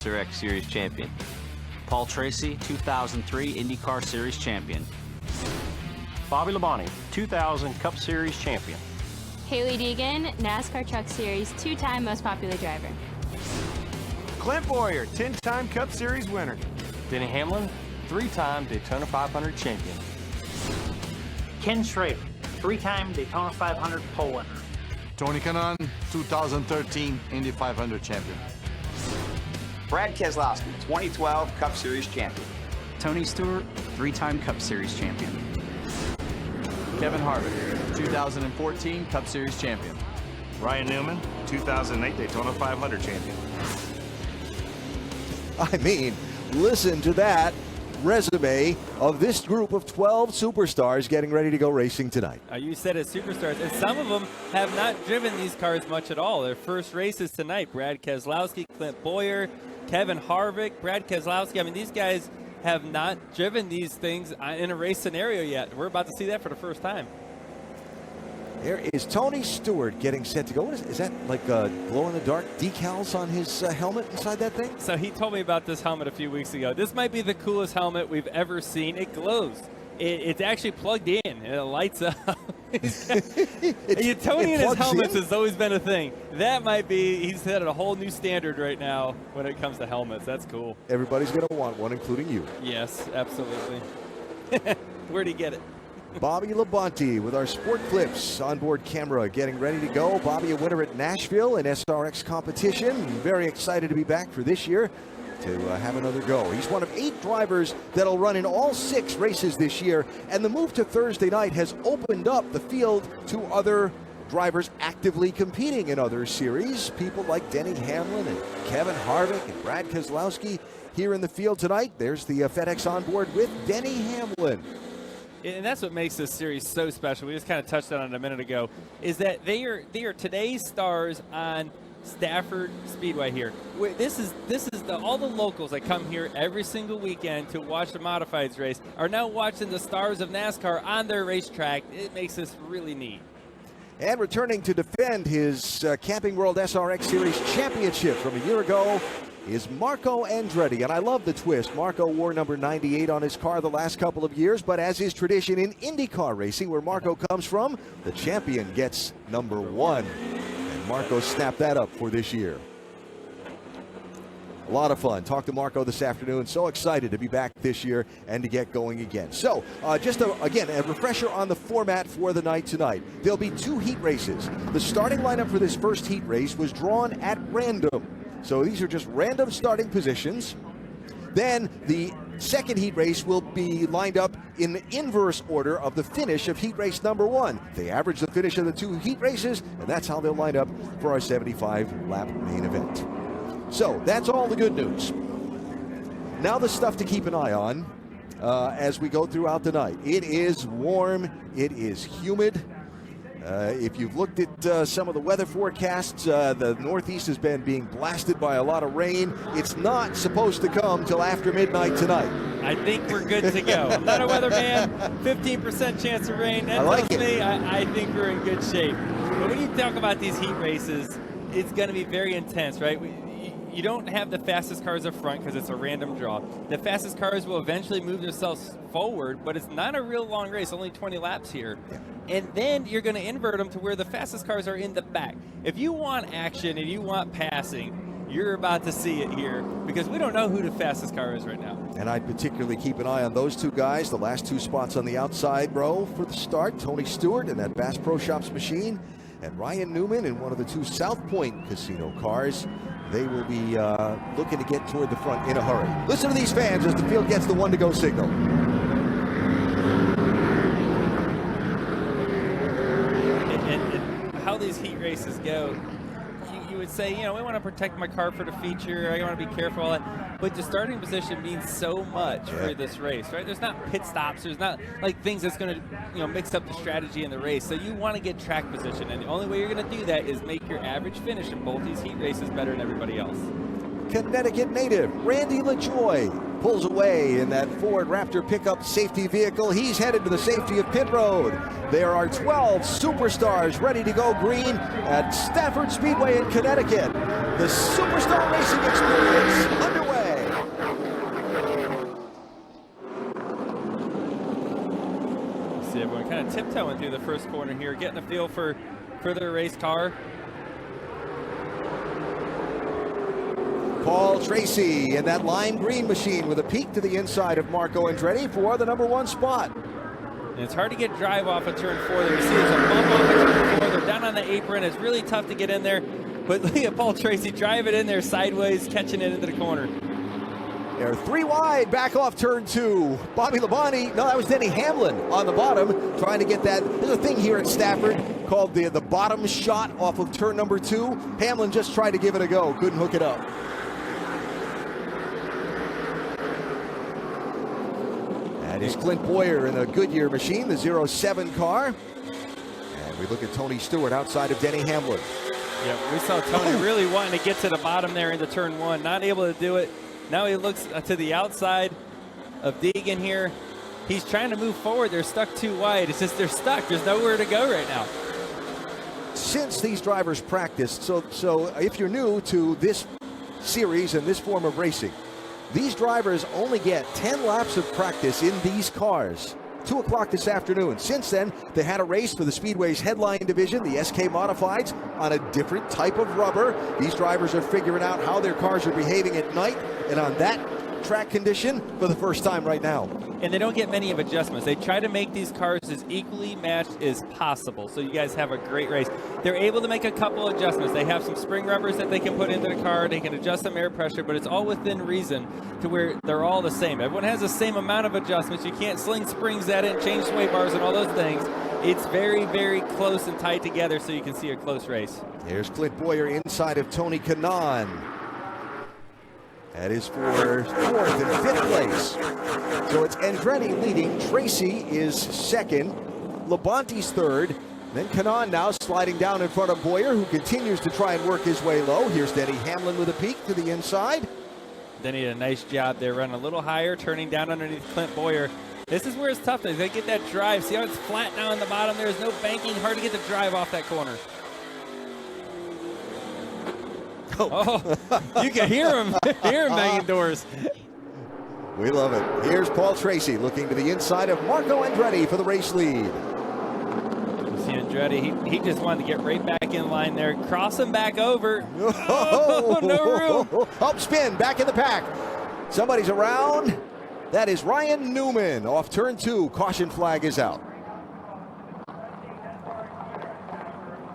SRX Series champion. Paul Tracy, 2003 IndyCar Series champion. Bobby Labonte, 2000 Cup Series champion. Haley Deegan, NASCAR Truck Series, two-time most popular driver. Clint Boyer, 10-time Cup Series winner. Denny Hamlin, 3-time Daytona 500 champion. Ken Schrader, 3-time Daytona 500 pole winner. Tony Kanaan, 2013 Indy 500 champion. Brad Keselowski, 2012 Cup Series champion. Tony Stewart, 3-time Cup Series champion. Kevin Harvick, 2014 Cup Series champion. Ryan Newman, 2008 Daytona 500 champion. I mean, listen to that resume of this group of 12 superstars getting ready to go racing tonight. You said it's superstars, and some of them have not driven these cars much at all. Their first races tonight: Brad Keselowski, Clint Boyer, Kevin Harvick, Brad Keselowski. I mean, these guys have not driven these things in a race scenario yet. We're about to see that for the first time. There is Tony Stewart getting set to go. What is that, like glow-in-the-dark decals on his helmet inside that thing? So he told me about this helmet a few weeks ago. This might be the coolest helmet we've ever seen. It glows. It's actually plugged in, and it lights up. Tony and his helmets has always been a thing. That might be, he's set a whole new standard right now when it comes to helmets. That's cool. Everybody's going to want one, including you. Yes, absolutely. Where'd he get it? Bobby Labonte with our Sport Clips onboard camera getting ready to go. Bobby, a winner at Nashville in SRX competition. Very excited to be back for this year to have another go. He's one of 8 drivers that'll run in all 6 races this year, and the move to Thursday night has opened up the field to other drivers actively competing in other series. People like Denny Hamlin and Kevin Harvick and Brad Keselowski here in the field tonight. There's the FedEx onboard with Denny Hamlin. And that's what makes this series so special. We just kind of touched on it a minute ago, is that they are today's stars on Stafford Speedway here. This is all the locals that come here every single weekend to watch the modifieds race are now watching the stars of NASCAR on their racetrack. It makes this really neat. And returning to defend his Camping World SRX Series championship from a year ago is Marco Andretti. And I love the twist. Marco wore number 98 on his car the last couple of years, but as is tradition in IndyCar racing, where Marco comes from, the champion gets number 1. And Marco snapped that up for this year. A lot of fun. Talked to Marco this afternoon. So excited to be back this year and to get going again. So again, a refresher on the format for the night tonight. There'll be 2 heat races. The starting lineup for this first heat race was drawn at random. So these are just random starting positions. Then the second heat race will be lined up in the inverse order of the finish of heat race number 1. They average the finish of the 2 heat races, and that's how they'll line up for our 75-lap main event. So that's all the good news. Now the stuff to keep an eye on as we go throughout the night. It is warm. It is humid. If you've looked at some of the weather forecasts, the Northeast has been being blasted by a lot of rain. It's not supposed to come till after midnight tonight. I think we're good to go. I'm not a weatherman. 15% chance of rain. That tells me I think we're in good shape. But when you talk about these heat races, it's going to be very intense, right? You don't have the fastest cars up front because it's a random draw. The fastest cars will eventually move themselves forward, but it's not a real long race, only 20 laps here. Yeah. And then you're going to invert them to where the fastest cars are in the back. If you want action and you want passing, you're about to see it here because we don't know who the fastest car is right now. And I'd particularly keep an eye on those 2 guys, the last 2 spots on the outside row for the start, Tony Stewart in that Bass Pro Shops machine, and Ryan Newman in one of the 2 South Point Casino cars. They will be looking to get toward the front in a hurry. Listen to these fans as the field gets the 1-to-go signal. And how these heat races go, you would say, you know, we want to protect my car for the feature. I want to be careful, all that. But the starting position means so much for this race, right? There's not pit stops. There's not like things that's going to, mix up the strategy in the race. So you want to get track position, and the only way you're going to do that is make your average finish in both these heat races better than everybody else. Connecticut native Randy LaJoie pulls away in that Ford Raptor pickup safety vehicle. He's headed to the safety of pit road. There are 12 superstars ready to go green at Stafford Speedway in Connecticut. The Superstar Racing Experience underway. See everyone kind of tiptoeing through the first corner here, getting a feel for their race car. Paul Tracy in that lime green machine with a peek to the inside of Marco Andretti for the #1 spot. And it's hard to get drive off of turn 4 there. You see there's a bump off of turn 4. They're down on the apron. It's really tough to get in there. But look at Paul Tracy driving in there sideways, catching it into the corner. They're 3 wide, back off turn 2. Bobby Labonte, no, that was Denny Hamlin on the bottom, trying to get that. There's a thing here at Stafford called the bottom shot off of turn number 2. Hamlin just tried to give it a go, couldn't hook it up. That is Clint Boyer in a Goodyear machine, the 07 car. And we look at Tony Stewart outside of Denny Hamlin. Yeah, we saw Tony really wanting to get to the bottom there into turn 1, not able to do it. Now he looks to the outside of Deegan here. He's trying to move forward. They're stuck too wide. It's just they're stuck. There's nowhere to go right now. Since these drivers practiced, so if you're new to this series and this form of racing, these drivers only get 10 laps of practice in these cars. 2 o'clock this afternoon. Since then, they had a race for the Speedway's headline division, the SK Modifieds, on a different type of rubber. These drivers are figuring out how their cars are behaving at night and on that track condition for the first time right now. And they don't get many of adjustments. They try to make these cars as equally matched as possible, so you guys have a great race. They're able to make a couple adjustments. They have some spring rubbers that they can put into the car. They can adjust some air pressure, but it's all within reason to where they're all the same. Everyone has the same amount of adjustments. You can't sling springs at it and change sway bars and all those things. It's very, very close and tied together, so you can see a close race. Here's Clint Boyer inside of Tony Kanaan. That is for 4th and 5th place. So it's Andretti leading. Tracy is 2nd. Labonte's 3rd. Then Kanaan now sliding down in front of Boyer, who continues to try and work his way low. Here's Denny Hamlin with a peek to the inside. Denny did a nice job there, running a little higher, turning down underneath Clint Boyer. This is where it's tough. They get that drive. See how it's flat now on the bottom? There's no banking. Hard to get the drive off that corner. Oh, you can hear him banging doors. We love it. Here's Paul Tracy looking to the inside of Marco Andretti for the race lead. See Andretti, he just wanted to get right back in line there, cross him back over. Oh, no room. Up spin, back in the pack. Somebody's around. That is Ryan Newman off turn 2. Caution flag is out.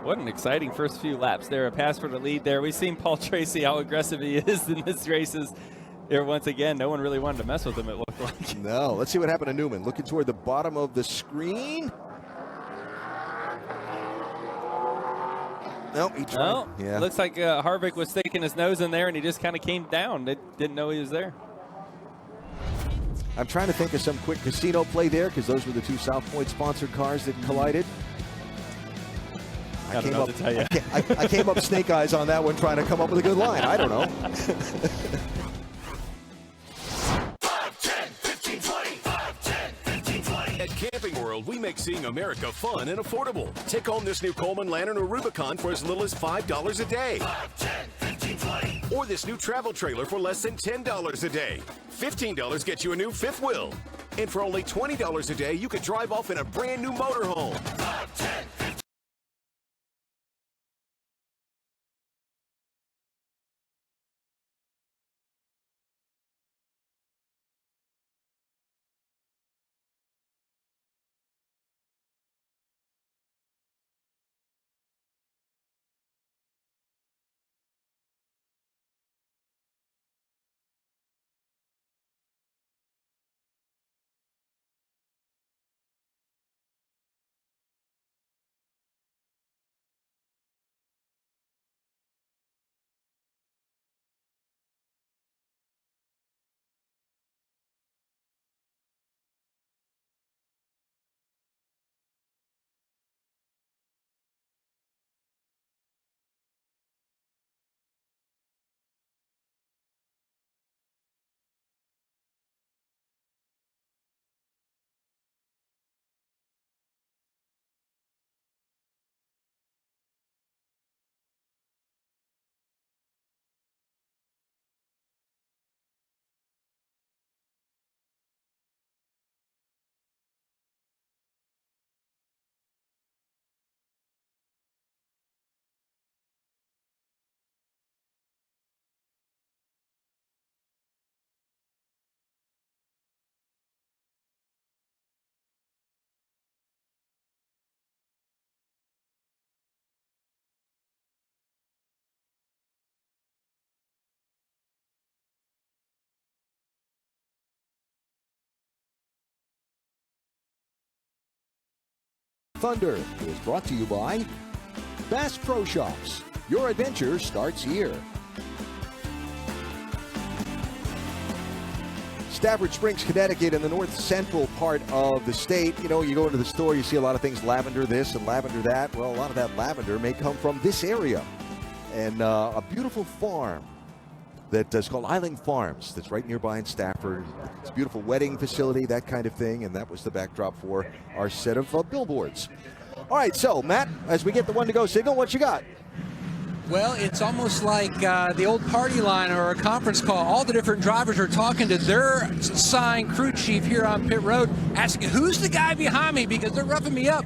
What an exciting first few laps there. A pass for the lead there. We've seen Paul Tracy, how aggressive he is in this races. There once again, no one really wanted to mess with him, it looked like. No, let's see what happened to Newman. Looking toward the bottom of the screen. No, he tried. No, yeah. Looks like Harvick was sticking his nose in there and he just kind of came down. They didn't know he was there. I'm trying to think of some quick casino play there because those were the 2 South Point sponsored cars that collided. I don't know what to tell you. I came up snake eyes on that one, trying to come up with a good line. I don't know. 5, 10, 15, 20. 5, 10, 15, 20. At Camping World, we make seeing America fun and affordable. Take home this new Coleman Lantern or Rubicon for as little as $5 a day. 5, 10, 15, 20. Or this new travel trailer for less than $10 a day. $15 gets you a new fifth wheel. And for only $20 a day, you could drive off in a brand new motorhome. 5, 10, Thunder is brought to you by Bass Pro Shops. Your adventure starts here. Stafford Springs, Connecticut, in the north central part of the state. You know, you go into the store, you see a lot of things, lavender this and lavender that. Well, a lot of that lavender may come from this area. And a beautiful farm that is called Island Farms that's right nearby in Stafford. It's a beautiful wedding facility, that kind of thing, and that was the backdrop for our set of billboards. All right, so, Matt, as we get the one-to-go signal, what you got? Well, it's almost like the old party line or a conference call. All the different drivers are talking to their assigned crew chief here on pit road, asking, who's the guy behind me, because they're roughing me up.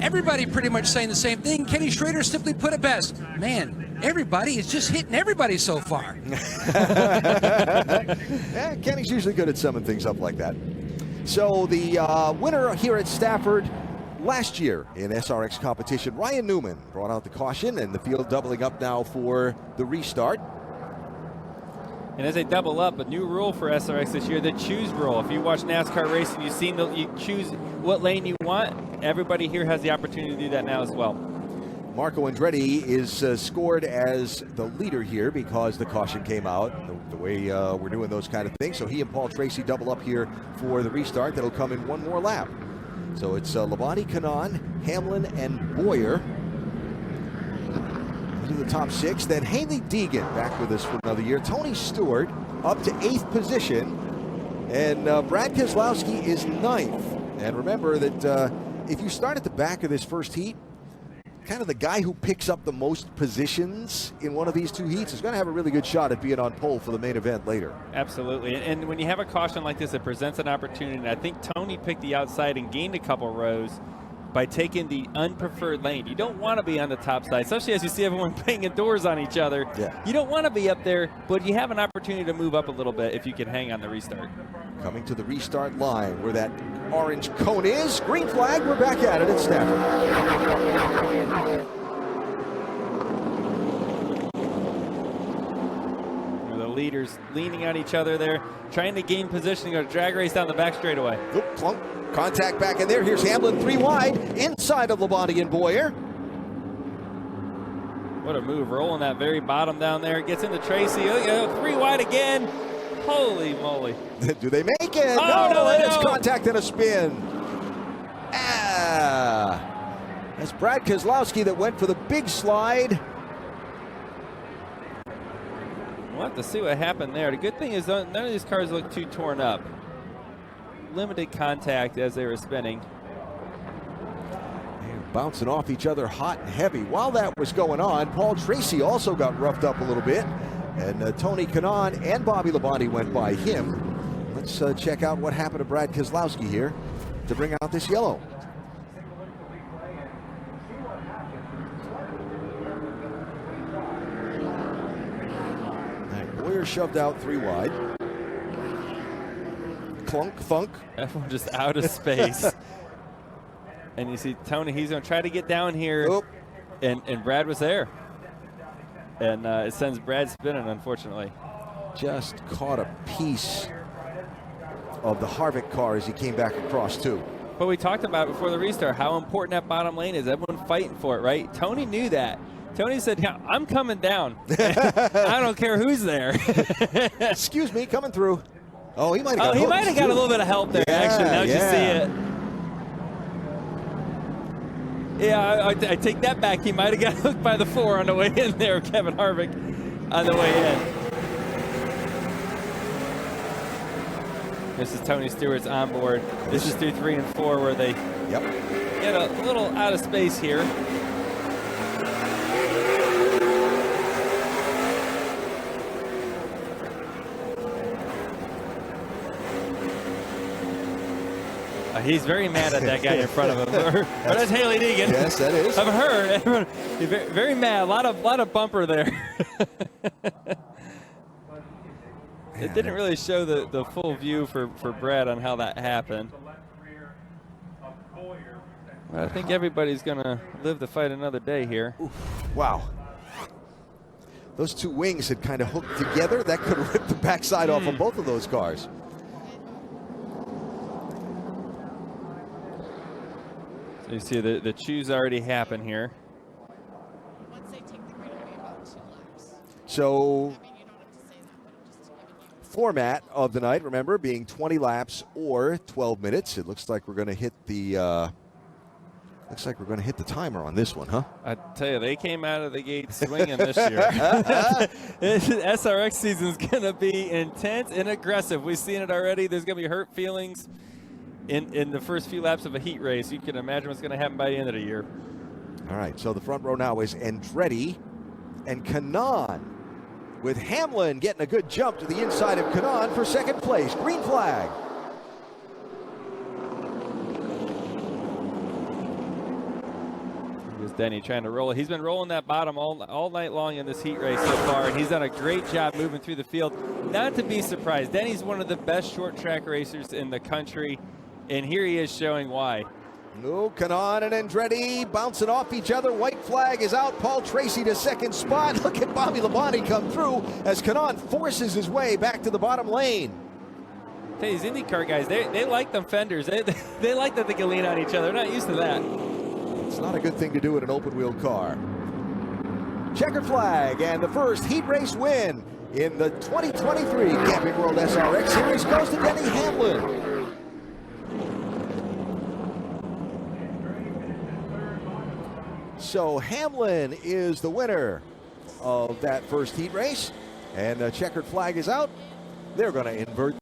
Everybody pretty much saying the same thing. Kenny Schrader simply put it best. Man, everybody is just hitting everybody so far. Yeah, Kenny's usually good at summing things up like that. So the winner here at Stafford last year in SRX competition, Ryan Newman, brought out the caution, and the field doubling up now for the restart. And as they double up, a new rule for SRX this year, the choose rule. If you watch NASCAR racing, you've seen you choose what lane you want. Everybody here has the opportunity to do that now as well. Marco Andretti is scored as the leader here because the caution came out, the way we're doing those kind of things. So he and Paul Tracy double up here for the restart. That'll come in one more lap. So it's Labonte, Kanaan, Hamlin, and Boyer into the top six. Then Haley Deegan back with us for another year. Tony Stewart up to 8th position. And Brad Keselowski is 9th. And remember that if you start at the back of this first heat, kind of the guy who picks up the most positions in one of these two heats is going to have a really good shot at being on pole for the main event later. Absolutely. And when you have a caution like this, it presents an opportunity. And I think Tony picked the outside and gained a couple rows by taking the unpreferred lane. You don't want to be on the top side, especially as you see everyone banging doors on each other. Yeah. You don't want to be up there, but you have an opportunity to move up a little bit if you can hang on the restart. Coming to the restart line where that orange cone is. Green flag, we're back at it at Stafford. The leaders leaning on each other there, trying to gain position, go to drag race down the back straightaway. Oop, clunk. Contact back in there. Here's Hamlin 3 wide inside of Labonte and Boyer. What a move, rolling that very bottom down there. Gets into Tracy, 3 wide again. Holy moly. Do they make it? Oh, no, and it's contact and a spin. That's Brad Keselowski that went for the big slide. We'll have to see what happened there. The good thing is none of these cars look too torn up. Limited contact as they were spinning. They're bouncing off each other hot and heavy. While that was going on, Paul Tracy also got roughed up a little bit. And Tony Kanaan and Bobby Labonte went by him. Let's check out what happened to Brad Keselowski here to bring out this yellow. Right, Boyer shoved out 3 wide. Clunk, thunk. Everyone just out of space. And you see Tony, he's going to try to get down here. Oop. And Brad was there. And it sends Brad spinning, unfortunately. Just caught a piece of the Harvick car as he came back across, too. But we talked about before the restart how important that bottom lane is. Everyone fighting for it, right? Tony knew that. Tony said, yeah, I'm coming down. I don't care who's there. Excuse me, coming through. Oh, he might have got he might have got a little bit of help there, actually, now that you see it. Yeah, I take that back. He might have got hooked by the 4 on the way in there, Kevin Harvick, on the way in. This is Tony Stewart's onboard. This is through 3 and 4 where they get a little out of space here. He's very mad at that guy in front of him. That's Haley Deegan. Yes, that is. I've heard. Everyone, very, very mad. A lot of bumper there. It didn't really show the full view for Brad on how that happened. But I think everybody's going to live to fight another day here. Oof. Wow. Those two wings had kind of hooked together. That could have ripped the backside off of both of those cars. So you see the choose already happen here. So, format of the night, remember, being 20 laps or 12 minutes. It looks like we're going to hit the timer on this one, huh? I tell you, they came out of the gate swinging this year. SRX season is going to be intense and aggressive. We've seen it already. There's going to be hurt feelings in the first few laps of a heat race. You can imagine what's going to happen by the end of the year. All right, so the front row now is Andretti and Kanaan, with Hamlin getting a good jump to the inside of Kanaan for second place. Green flag. Here's Denny trying to roll it. He's been rolling that bottom all night long in this heat race so far, and he's done a great job moving through the field. Not to be surprised. Denny's one of the best short track racers in the country, and here he is showing why. No, Kanaan and Andretti bouncing off each other. White flag is out. Paul Tracy to second spot. Look at Bobby Labonte come through as Kanaan forces his way back to the bottom lane. Hey, these IndyCar guys, they like them fenders. They like that they can lean on each other. They're not used to that. It's not a good thing to do in an open-wheel car. Checkered flag, and the first heat race win in the 2023 Camping World SRX Series goes to Denny Hamlin. So Hamlin is the winner of that first heat race, and the checkered flag is out. They're going to invert